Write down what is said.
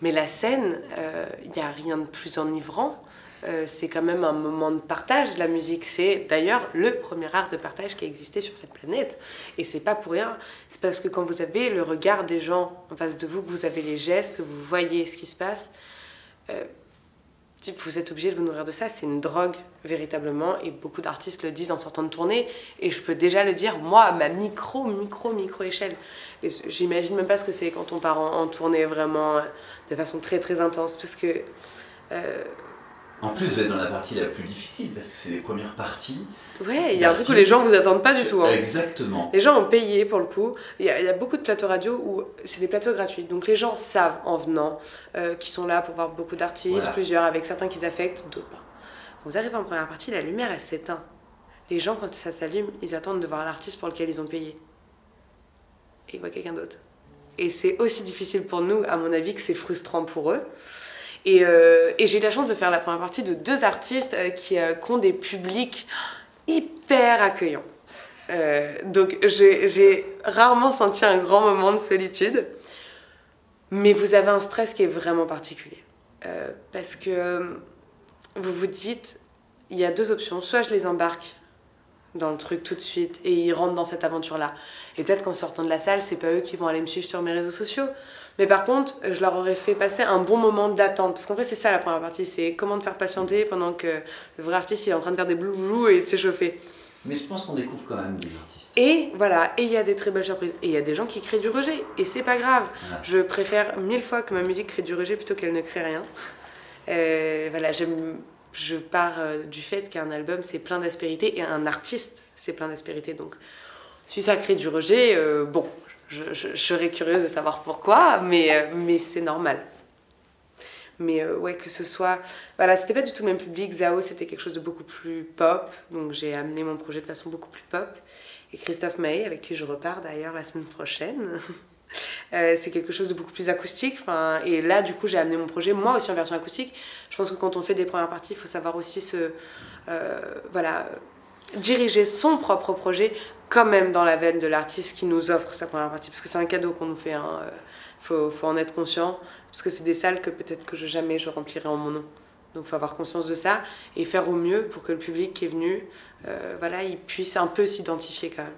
Mais la scène, il n'y a rien de plus enivrant. C'est quand même un moment de partage, la musique. C'est d'ailleurs le premier art de partage qui a existé sur cette planète. Et c'est pas pour rien. C'est parce que quand vous avez le regard des gens en face de vous, que vous avez les gestes, que vous voyez ce qui se passe, vous êtes obligé de vous nourrir de ça. C'est une drogue, véritablement. Et beaucoup d'artistes le disent en sortant de tournée. Et je peux déjà le dire, moi, à ma micro échelle. Et j'imagine même pas ce que c'est quand on part en tournée vraiment de façon très, très intense. Parce que... En plus, vous êtes dans la partie la plus difficile, parce que c'est les premières parties. Ouais, il y a un truc où les gens vous attendent pas du tout. Hein. Exactement. Les gens ont payé pour le coup. Il y a beaucoup de plateaux radio où c'est des plateaux gratuits. Donc les gens savent en venant qu'ils sont là pour voir beaucoup d'artistes, voilà. Plusieurs, avec certains qu'ils affectent, d'autres pas. Quand vous arrivez en première partie, la lumière elle s'éteint. Les gens, quand ça s'allume, ils attendent de voir l'artiste pour lequel ils ont payé. Et ils voient quelqu'un d'autre. Et c'est aussi difficile pour nous, à mon avis, que c'est frustrant pour eux. Et j'ai eu la chance de faire la première partie de 2 artistes qui ont des publics hyper accueillants. Donc j'ai rarement senti un grand moment de solitude, mais vous avez un stress qui est vraiment particulier. Parce que vous vous dites, il y a 2 options. Soit je les embarque dans le truc tout de suite et ils rentrent dans cette aventure-là. Et peut-être qu'en sortant de la salle, c'est pas eux qui vont aller me suivre sur mes réseaux sociaux. Mais par contre, je leur aurais fait passer un bon moment d'attente. Parce qu'en vrai, c'est ça la première partie. C'est comment te faire patienter pendant que le vrai artiste il est en train de faire des blou et de s'échauffer. Mais je pense qu'on découvre quand même des artistes. Et voilà, et il y a des très belles surprises. Et il y a des gens qui créent du rejet. Et c'est pas grave. Voilà. Je préfère 1000 fois que ma musique crée du rejet plutôt qu'elle ne crée rien. Voilà, je pars du fait qu'un album, c'est plein d'aspérités. Et un artiste, c'est plein d'aspérités. Donc, si ça crée du rejet, bon... Je serais curieuse de savoir pourquoi, mais c'est normal. Mais ouais, que ce soit... Voilà, c'était pas du tout le même public. Zao, c'était quelque chose de beaucoup plus pop. Donc j'ai amené mon projet de façon beaucoup plus pop. Et Christophe Maé, avec qui je repars d'ailleurs la semaine prochaine, c'est quelque chose de beaucoup plus acoustique. Et là, du coup, j'ai amené mon projet, moi aussi en version acoustique. Je pense que quand on fait des premières parties, il faut savoir aussi diriger son propre projet quand même dans la veine de l'artiste qui nous offre sa première partie, parce que c'est un cadeau qu'on nous fait, hein. Faut en être conscient, parce que c'est des salles que peut-être que jamais je remplirai en mon nom. Donc il faut avoir conscience de ça et faire au mieux pour que le public qui est venu, il puisse un peu s'identifier quand même.